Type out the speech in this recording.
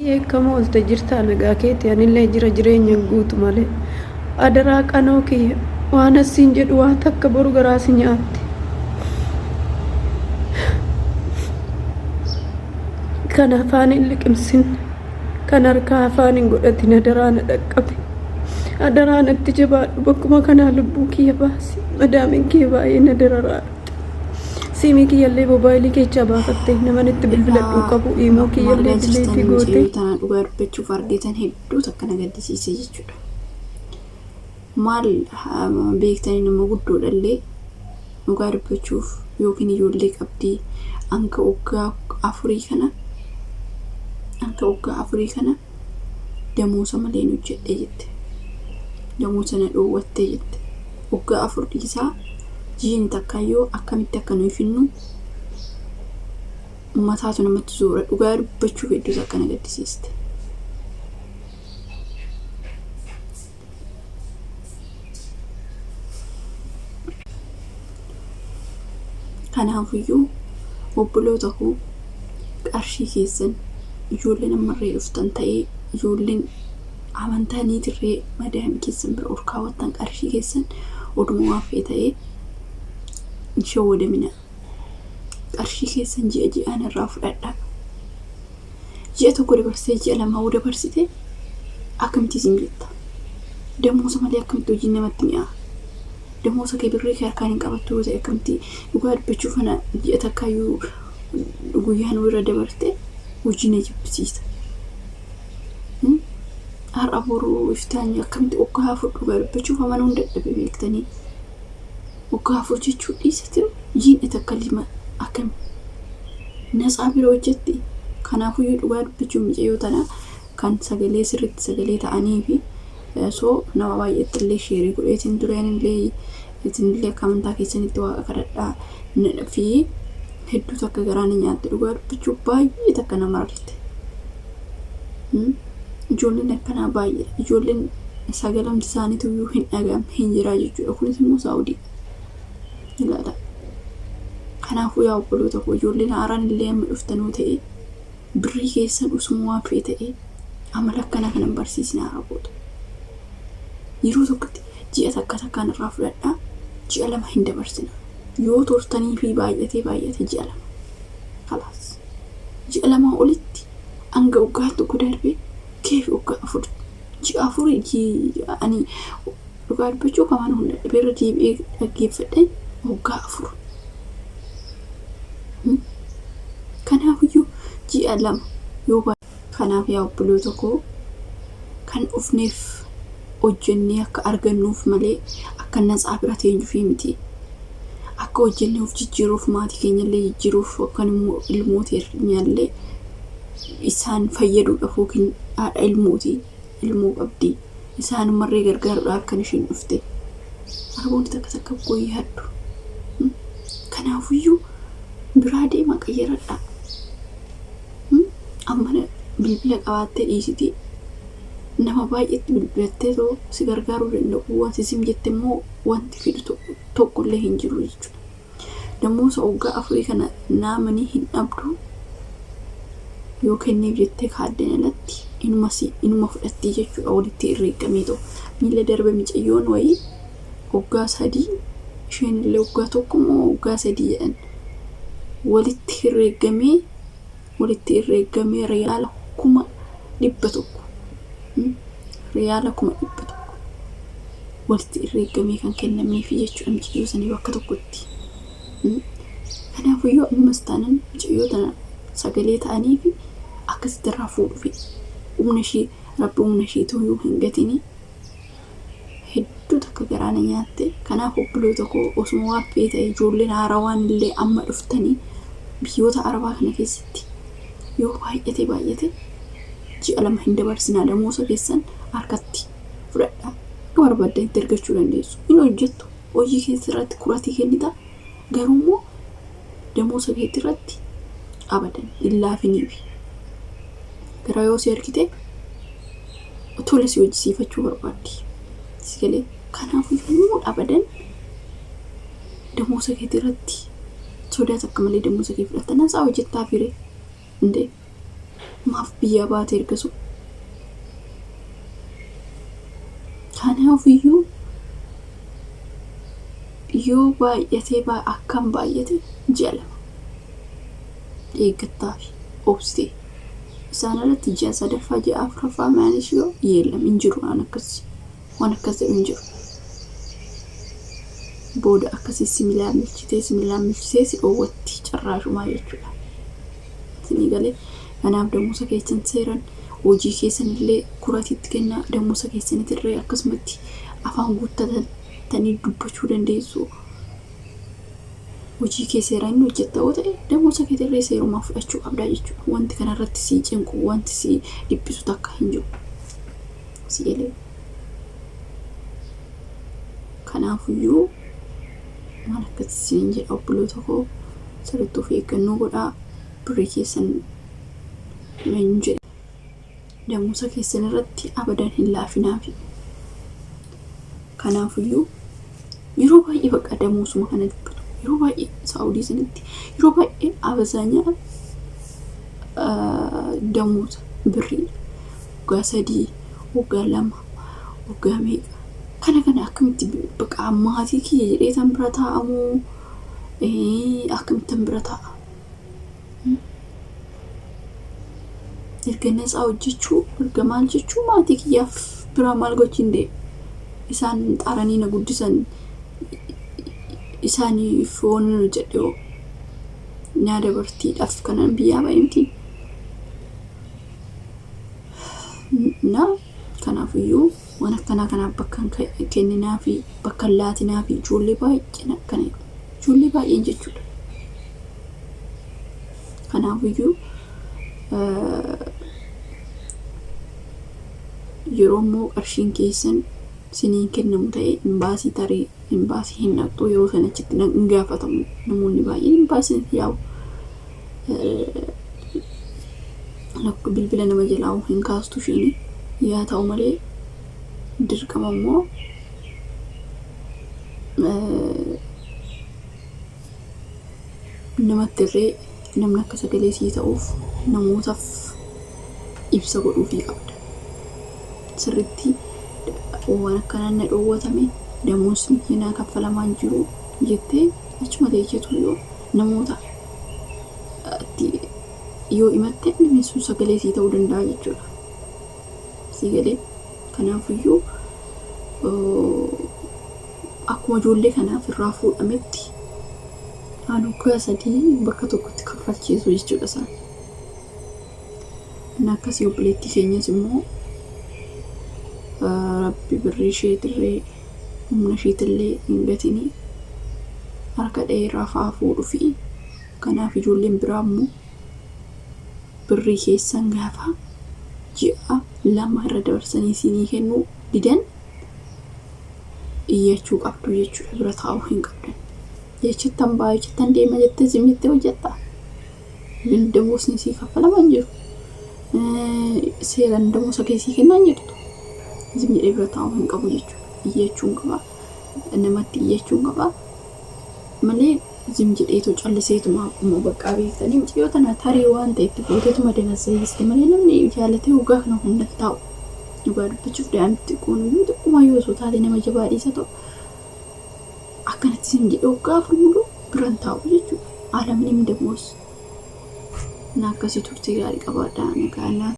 Eekkamoo olte jirtaa nagaa keetti anillee jira jireenya guutu malee adaraa qanoo kiyya waan asiin jedhu waan takka boru garaasi nyaatti. Kan afaan hin liqimsin kan harka afaan hin godhatin adaraa na dhaqqabe adaraa natti jabaadhu bakkuma kanaa lubbuu kiyya baasi madaamin kiyya baay'ee na dararaa. Simi kiyyallee mobaayilii keessa baafattee nama itti bilbiladhu qabu immoo kiyyallee dileetii goote. Tanaan dhugaa dubbachuuf argitan hedduu takka na gaddisiise jechuudha. Maal beektanii nama guddoodhallee dhugaa dubbachuuf yookiin ijoollee qabdii hanga waggaa afurii kana damoosa malee nu jedhee jette. Damoosa na dhoowwattee jette. Waggaa afurii isaa jiin takkayyoo akkamitti akka nuyi finnu ummataatu namatti zoora dhugaa dubbachuuf hedduu takka na gaddisiiste. Kanaafiyyuu obboloota koo qarshii keessan ijoolleen ammarree dhuftan ta'ee ijoolleen amantaaniitirree madaam keessan bira ol kaawwattan qarshii keessan oduma waafee ta'ee shawwadamina. Qarshii keessan ji'a ji'aan irraa fudhadhaa. Ji'a tokko dabarsitee ji'a lama dabarsite akkamitti isin jetta? Damoosa malee akkamitti hojiin namatti mi'a? Damoosa kee birrii kee harkaan hin qabattu yoo ta'e akkamitti dhugaa dubbachuuf kana ji'a takkaayyuu guyyaan irra dabarte hojii na jibbisiisa. Har'a boruu iftaan akkamitti waggaa afur dhugaa dubbachuuf amanuun dadhabe beektanii. Waggaa afur jechuu dhiisati jiin takka lima akkam nasaa biroo hojjetti. Kanaafiyyuu dhugaa dubbachuun mijayyoo tana kan sagalee sirriitti sagalee ta'anii fi soo nama baay'eetti illee sheerii godheetiin dureenillee akka amantaa keessanitti waaqa kadhadhaa fi hedduu takka garaan nyaatte dhugaa dubbachuu baay'ee takka nama argite. Ijoolleen akkanaa baay'ee ijoolleen sagalamti isaaniitu hin dhagahamne hin jiraa jechuudha. Kunis immoo Saawudii ilaala. Kanaafuu yaa obboloota koo ijoolleen haaraan illee amma dhuftanuu ta'e birrii keessan usuma waafee ta'e amala akkanaa kanan barsiisna Araboota. Yeroo tokkotti ji'a takkaan irraa fudhadhaa ji'a lama hin dabarsina. Yoo turtanii fi baay'ate ji'a lama. Khalaas. Ji'a lama olitti hanga waggaa tokko darbee keefi waggaa afur. Ji'a afurii ani dhugaa dubbachuu kamaan hunda dhabeerra deebi'ee dhaggeeffadheen waggaa afur. Kanaafiyyuu ji'a lama yoo kanaaf yaa obboloota koo kan dhufneef hojjennee akka argannuuf malee akka natsaa bira teenyuuf miti. Akka hojjennee of jijjiiruuf maatii keenyallee jijjiiruuf yookaan immoo ilmooteenyallee isaan fayyaduudhaaf yookiin haadha ilmoo qabdii isaan marree gargaaruudhaaf kan isheen dhufte. Araboonni takka gooyii haddu. Kanaafiyyuu biraa deema qayyaradhaa. Amma bilbila qabaattee dhiisiti nama baay'eetti bilbilattee si gargaaruu danda'u wanti sim jette immoo wanti fidu tokkollee hin jiru jechuudha. Damoosa waggaa afurii kana naamanii hin dhabdu yoo kenneef jettee kaaddeen alatti inuma fudhattii jechuudha. Walitti herreegamee miila darbe micayyoon wayii waggaa 3 isheen illee waggaa tokko moo waggaa 3 jedhan walitti herreegamee riyaala 100,000 riyaala 100,000 walitti herreegamee kan kennameef jechuudha micayyoo sanii bakka tokkotti. Kanaafiyyuu ammas taanan micayyoo tana sagalee ta'anii fi akkasitti irraa fuudhuufi rabbi humna isheetu yoo hin gatini hedduu takka garaana nyaatte. Kanaaf obboloota koo osuma waaffee ta'e ijoolleen haarawaan illee amma dhuftanii biyyoota arabaa kana keessatti yoo baay'ate ji'a lama hin dabarsinaa. Damoosa keessan harkatti fudhadhaa. Barbaaddan itti argachuu dandeessu. Hin hojjettu hojii keessa irratti kuratii kennita garuu immoo damoosa keetti irratti abadan illaafiniifi gara yoo si argite tole si hojjisiifachuu barbaaddi. Sigalee kanaafuu abadan damoosa keetti irratti sodaata akka malee damoosa kee fudhattana isaa hojjettaa firee indee maaf biyya baate ergasu. Kanaafiyyuu yoo baay'atee akkam baay'ate jalama eeggattaa fi obsitee isaan alatti ji'a sadaffaa ji'a afuraffaa maalis yoo yeellam hin jiru waan akkasii hin jiru. Booda akkasii similaan milchitee si dhoowwatti carraashumaa jechuudha. Isinii galee kanaaf dammuusa keessan seeran hojii keessanillee kuratiitti kennaa dammuusa keessanitirree akkasumatti afaan guuttatanii dubbachuu dandeessu. Hojii kee seeraan inni hojjetta yoo ta'e dammuusa keetirree seerumaa fudhachuu qabdaa jechuudha. Wanti kanarratti si cinqu wanti si dhiphisu takka hin jiru. Si elee kanaafiyyuu waan akkasii hin jedha obboloota koo sirriitti of eeggannoo godhaa. Birrii keessan hin jedhe dammuusa keessan irratti abadan hin laafinaafi. Kanaafiyyuu yeroo baay'ee bakka dammuusuma kana dubbatu. Yeroo baay'ee Saawudii sanitti yeroo baay'ee abazaanyaa dammuusa birrii waggaa 3 waggaa 2 waggaa meeqa kana akkamitti bakka maatii kiyya jedhee tan bira taa'amu akkamitti tan bira taa'a. Erga nasaa hojjechuu erga maal jechuu maatii kiyyaaf bira maal gochiin dee isaan xaaranii na guddisan isaaniif waan jedhee nyaada bartiidhaaf kanan biyyaa baay'imti. Na kanaafiyyuu waan akkanaa kanaaf bakka kenninaa fi bakka laatinaa fi ijoollee baay'ee kana ijoollee baay'een jechuudha. Kanaafiyyuu yeroo immoo qarshiin keessan siniin kennamu ta'e imbaasii tarii imbaasii hin naqxu yeroo sanachitti hin gaafatamu namoonni baay'een imbaasiin yaa'u bilbila nama jalaa hin kaastu isheen yaa ta'u malee dirqama immoo namatti irree namni akka sagalee sii ta'uuf namootaaf ibsa godhuufii qabda. Sirriitti waan akkanaan na dhoowwatame dammuusni hinaa kaffalamaan jiru jettee achuma teesseetu yoo namoota yoo himatte namni sun sagalee sii ta'uu danda'a jechuudha. Si galee kanaafiyyuu akkuma ijoollee kanaaf irraa fuudhametti waggaa 3 bakka tokkotti kaffalchiisu jechuudha isaan. Akkasii obboleettii keenyas immoo rabbi birrii isheetirree humna isheetillee hin gatinii harka dheeraa fa'aa fuudhu fi kanaaf ijoolleen biraa immoo birrii keessan gaafa ji'a 2 irra dabarsanii siinii kennuu didan iyyachuu qabdu jechuudha. Bira taa'uu hin qabdan. Jechattan baay'ee jechattan deema jettee zimittee hojjetta. Dammuusni sii kaffalamaan jiru. Seeraan dammuusa keessii kennaan jirtu. Zim jedhee bira taa'uu hin qabu jechuudha. Iyyachuun qaba. Namatti iyyachuun qaba. Malee zim jedheetu calliseetuma immoo bakka beektanii mucayyoo tana tarii waan ta'etti gooteetuma danasseessite malee namni jaalatee dhugaa kana hunda taa'u. Dhugaa dubbachuuf daa'imti xiqqoon xiqquma yoo osoo taate nama jabaa dhiisa ta'u akkanatti zim jedhee dhugaa furmulu biraan taa'u jechuudha. Aalamni dammuus na akkasii turtii gaarii qabaadhaa nagaa.